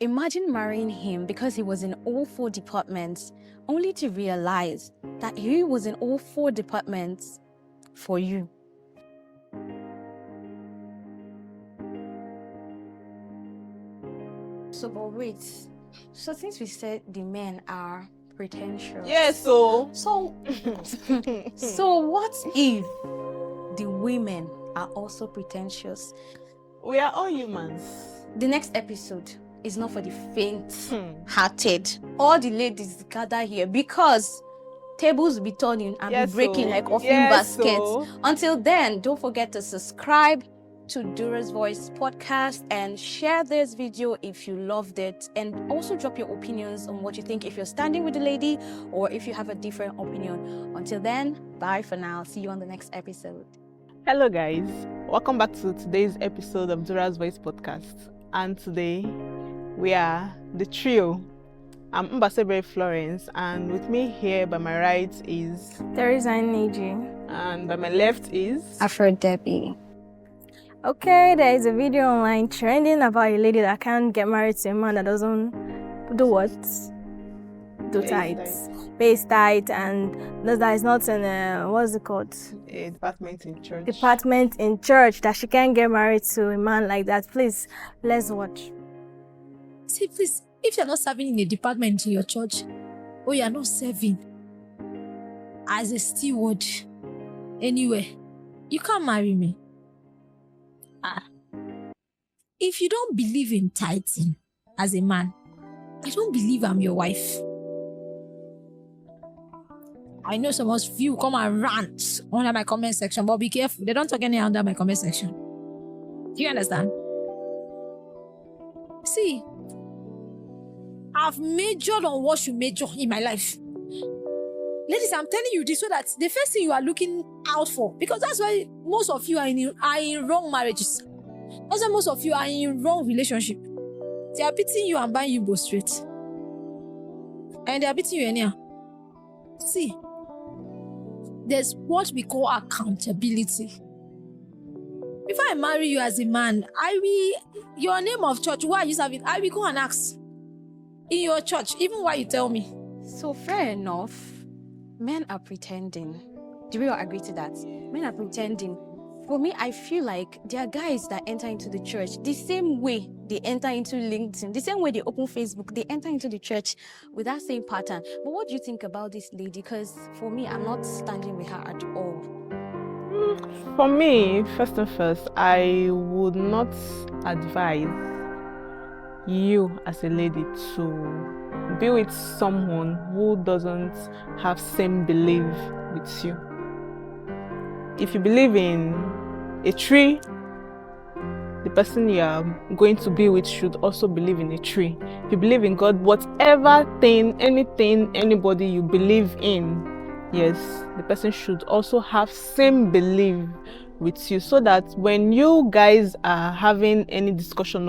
Imagine marrying him because he was in all 4 departments, only to realize that he was in all 4 departments for you. So, but wait. So since we said the men are pretentious. Yes, so So what if the women are also pretentious? we are all humans. The next episode is not for the faint-hearted. All the ladies gather here because tables will be turning and be breaking like offering baskets. Until then, don't forget to subscribe to DURA'S Voice podcast and share this video if you loved it, and also drop your opinions on what you think, if you're standing with the lady or if you have a different opinion. Until then, bye for now. See you on the next episode. Hello guys, welcome back to today's episode of DURA'S Voice podcast. And today we are the trio. I'm Mbasebe Florence, and with me here by my right is Teresa Niji. And by my left is Florence Debby. Okay, there is a video online trending about a lady that can't get married to a man that doesn't do what? Do tights. Base tight, and that is not in what's it called? a department in church. Department in church, that she can't get married to a man like that. Please, let's watch. See, please, if you're not serving in a department in your church, or you're not serving as a steward anywhere, you can't marry me. If you don't believe in tithing as a man, I don't believe I'm your wife. I know some of you come and rant under my comment section, but be careful. They don't talk any under my comment section. Do you understand? See, I've majored on what you major in my life. Ladies, I'm telling you this so that the first thing you are looking out for, because that's why most of you are in wrong marriages. That's why most of you are in wrong relationship. They are beating you and buying you both straight. And they are beating you anyhow. See, there's what we call accountability. Before I marry you as a man, your name of church, why are you serving? I will go and ask in your church, even why you tell me. So fair enough. Men are pretending. Do we all agree to that? Men are pretending. For me, I feel like there are guys that enter into the church the same way they enter into LinkedIn, the same way they open Facebook, they enter into the church with that same pattern. But what do you think about this lady? Because for me, I'm not standing with her at all. For me, first and first, I would not advise you as a lady to be with someone who doesn't have same belief with you. If you believe in a tree, the person you are going to be with should also believe in a tree. If you believe in God, whatever thing, anything, anybody you believe in, yes, the person should also have same belief with you, so that when you guys are having any discussion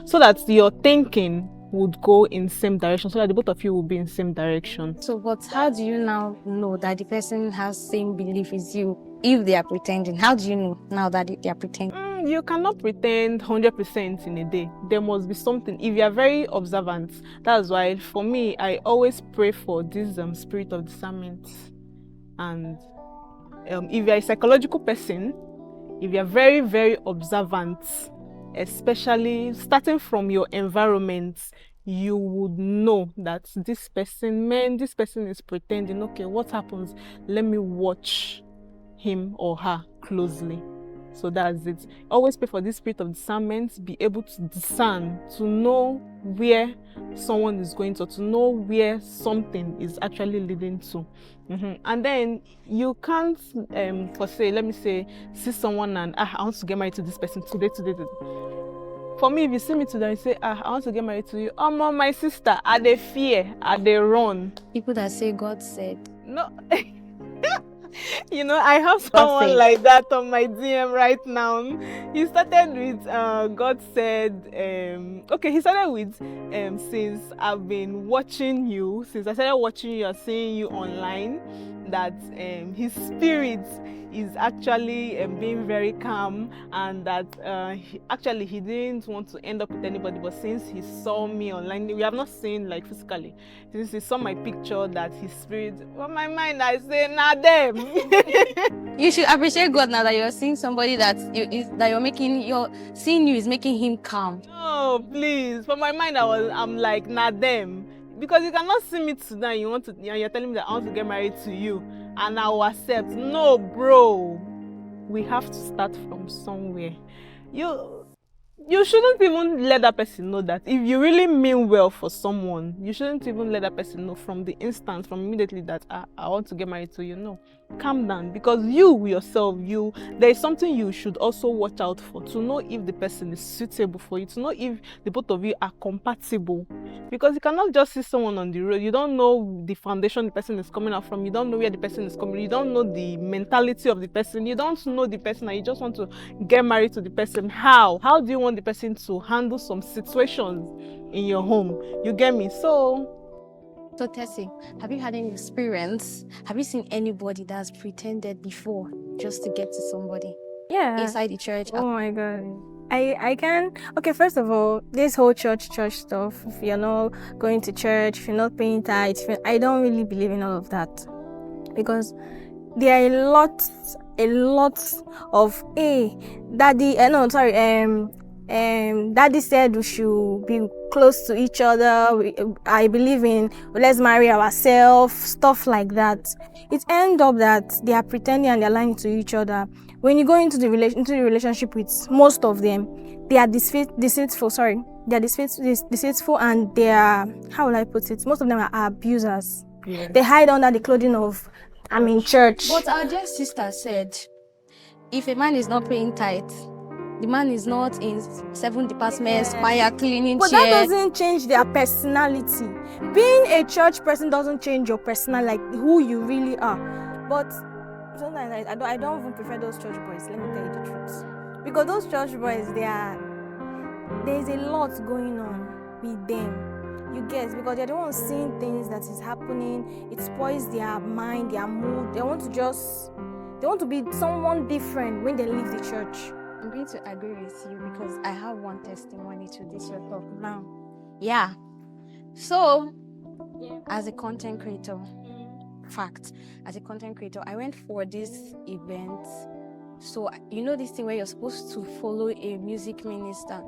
so that your thinking would go in same direction, so that the both of you will be in same direction. So, but how do you now know that the person has same belief as you if they are pretending? How do you know now that they are pretending? You cannot pretend 100% in a day. There must be something. If you are very observant, that's why for me, I always pray for this spirit of discernment. And if you are a psychological person, if you are very, very observant, especially starting from your environment, you would know that this person is pretending. Okay, what happens? Let me watch him or her closely. So that's it. Always pray for this spirit of discernment, be able to discern, to know where someone is going to know where something is actually leading to. And then you can't, see someone and I want to get married to this person today. For me, if you see me today and say, I want to get married to you, my sister, are they fear? Are they run? People that say God said. No. I have someone like that on my DM right now. He started with God said, he started with since I've been watching you, since I started watching you and seeing you online, that his spirit is actually being very calm, and that he didn't want to end up with anybody, but since he saw me online, we have not seen like physically, since he saw my picture, that his spirit, on my mind, I say, nah, them. You should appreciate God now that you're seeing somebody that seeing you is making him calm. No, please. For my mind, I'm like, nah, them. Because you cannot see me today and you're telling me that I want to get married to you and I will accept. No, bro. We have to start from somewhere. You shouldn't even let that person know that. If you really mean well for someone, you shouldn't even let that person know from the instant, from immediately, that I want to get married to you. No, calm down, because you yourself, there is something you should also watch out for, to know if the person is suitable for you, to know if the both of you are compatible. Because you cannot just see someone on the road. You don't know the foundation the person is coming out from. You don't know where the person is coming. You don't know the mentality of the person. You don't know the person, and you just want to get married to the person. How do you want the person to handle some situations in your home? You get me? So Tessy, have you had any experience? Have you seen anybody that's pretended before just to get to somebody? Yeah. Inside the church? Oh my God. I can. Okay, first of all, this whole church stuff, if you're not going to church, if you're not paying tithes, I don't really believe in all of that. Because there are a lot of, daddy said we should be close to each other. I believe in let's marry ourselves, stuff like that. It ends up that they are pretending and they're lying to each other. When you go into the relationship with most of them, they are deceitful. They are deceitful, and they are, how will I put it? Most of them are abusers. Yeah. They hide under the clothing of, I'm in church. But our dear sister said, if a man is not paying tithe, the man is not in 7 departments, fire, cleaning, but chair. That doesn't change their personality. Being a church person doesn't change your personality, like who you really are. But sometimes I don't even prefer those church boys, let me tell you the truth. Because those church boys, there's a lot going on with them. You guess, because they're the ones seeing things that is happening. It spoils their mind, their mood. They want to be someone different when they leave the church. I'm going to agree with you because I have one testimony to this your talk now. Yeah. So, as a content creator, I went for this event. So, you know this thing where you're supposed to follow a music minister.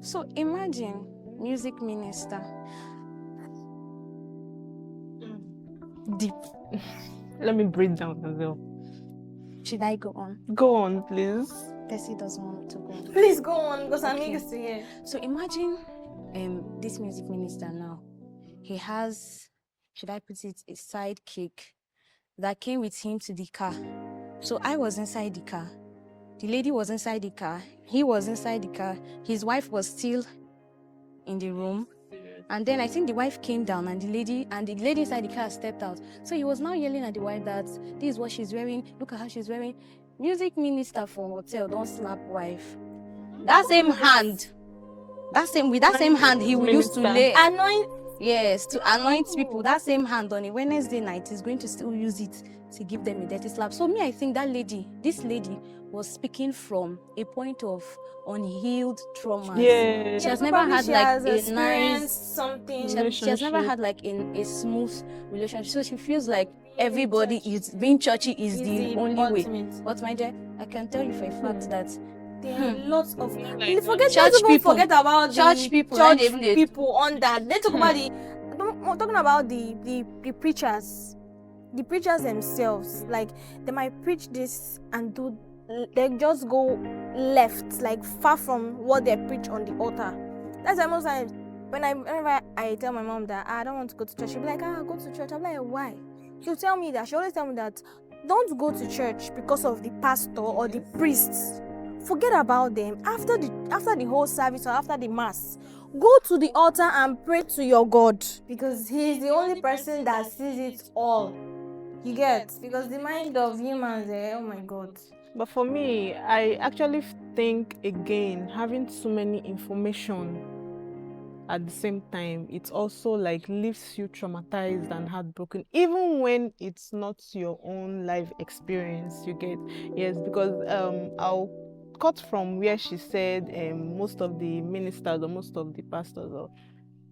So, imagine music minister. Deep. Let me breathe down as well. Should I go on? Go on, please. Tessy doesn't want to go on. Please go on, because I'm eager to hear. So imagine this music minister now. He has, should I put it, a sidekick that came with him to the car. So I was inside the car. The lady was inside the car. He was inside the car. His wife was still in the room. And then I think the wife came down and the lady inside the car stepped out. So he was now yelling at the wife that this is what she's wearing. Look at how she's wearing. Music minister for hotel, don't slap wife. That same hand he used to lay. Yes, to anoint people. That same hand on a Wednesday night is going to still use it to give them a dirty slap. So me, I think this lady was speaking from a point of unhealed trauma. Yeah. She has never had like a nice something. She has never had like a smooth relationship. So she feels like everybody is being churchy is the only way. But my dear, I can tell you for a fact that there are lots of forget about church people on that. They talk about we're talking about the preachers. The preachers themselves, like they might preach this and they just go left, like far from what they preach on the altar. That's why most times whenever I tell my mom that I don't want to go to church, she'll be like, go to church. I'm like, why? She always tell me that don't go to church because of the pastor or the priests. Forget about them. After the whole service or after the mass, go to the altar and pray to your God, because He's the only person that sees it all. You get? Because the mind of humans, oh my God. But for me, I actually think, again, having so many information at the same time, it also like leaves you traumatized and heartbroken, even when it's not your own life experience. You get? Yes, because I'll cut from where she said most of the ministers or most of the pastors, or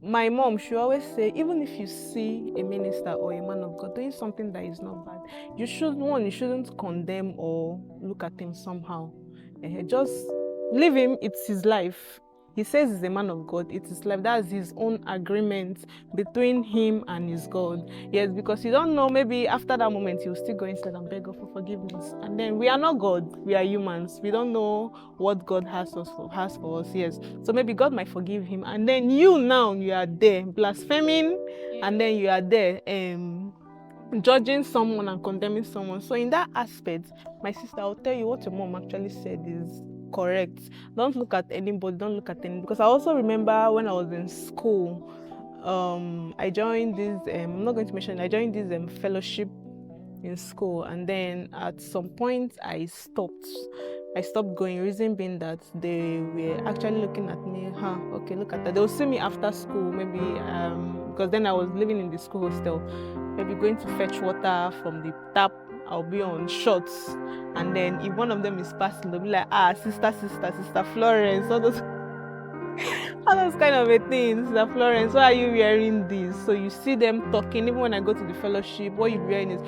my mom, she always say, even if you see a minister or a man of God doing something that is not bad, you shouldn't condemn or look at him somehow. Just leave him. It's his life. He says he's a man of God. It's his life. That's his own agreement between him and his God. Yes, because you don't know, maybe after that moment, he'll still go inside and beg God for forgiveness. And then we are not God. We are humans. We don't know what God has for us. Yes. So maybe God might forgive him. And then you are there blaspheming. Yeah. And then you are there judging someone and condemning someone. So in that aspect, my sister, I'll tell you what your mom actually said is correct. Don't look at anybody, because I also remember when I was in school, I joined this I'm not going to mention, I joined this fellowship in school, and then at some point I stopped going, reason being that they were actually looking at me, okay, look at that. They'll see me after school, maybe because then I was living in the school hostel, maybe going to fetch water from the tap. I'll be on shorts, and then if one of them is passing, they'll be like, sister Florence, all those kind of a things. Sister Florence, why are you wearing this? So you see them talking. Even when I go to the fellowship, what you're wearing is,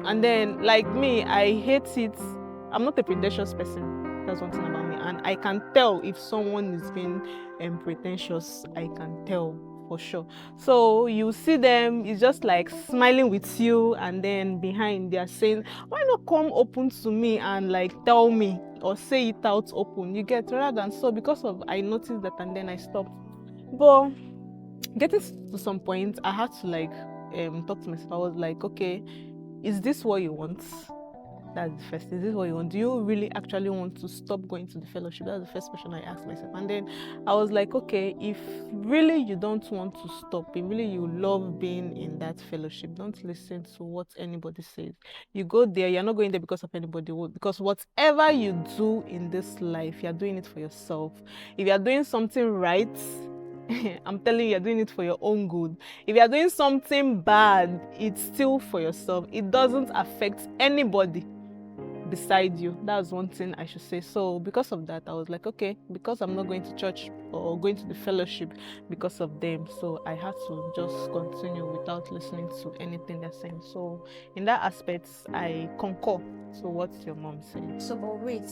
and then like me, I hate it. I'm not a pretentious person. That's one thing about me, and I can tell if someone is being pretentious. I can tell for sure. So you see them, it's just like smiling with you, and then behind they are saying, why not come open to me and like tell me or say it out open? You get? Rather than so, because of I noticed that, and then I stopped. But getting to some point, I had to like talk to myself. I was like, okay, is this what you want? That's the first. Is this what you want? Do you really actually want to stop going to the fellowship? That's the first question I asked myself. And then I was like, okay, if really you don't want to stop, if really you love being in that fellowship, don't listen to what anybody says. You go there, you're not going there because of anybody, because whatever you do in this life, you're doing it for yourself. If you're doing something right, I'm telling you, you're doing it for your own good. If you're doing something bad, it's still for yourself. It doesn't affect anybody beside you. That's one thing I should say. So because of that, I was like, okay, because I'm not going to church or going to the fellowship because of them, so I had to just continue without listening to anything they're saying. So in that aspect, I concur to what your mom said. So but wait,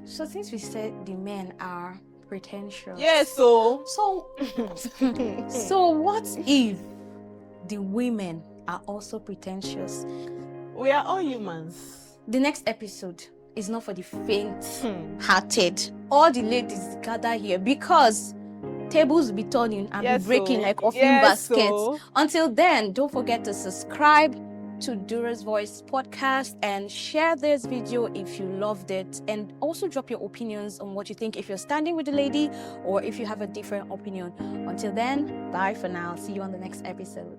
so since we said the men are pretentious, yes, so so what if the women are also pretentious? We are all humans. The next episode is not for the faint-hearted. All the ladies gather here because tables will be turning and be breaking like offering baskets. Until then, don't forget to subscribe to DURA'S Voice podcast and share this video if you loved it, and also drop your opinions on what you think, if you're standing with the lady or if you have a different opinion. Until then, bye for now. See you on the next episode.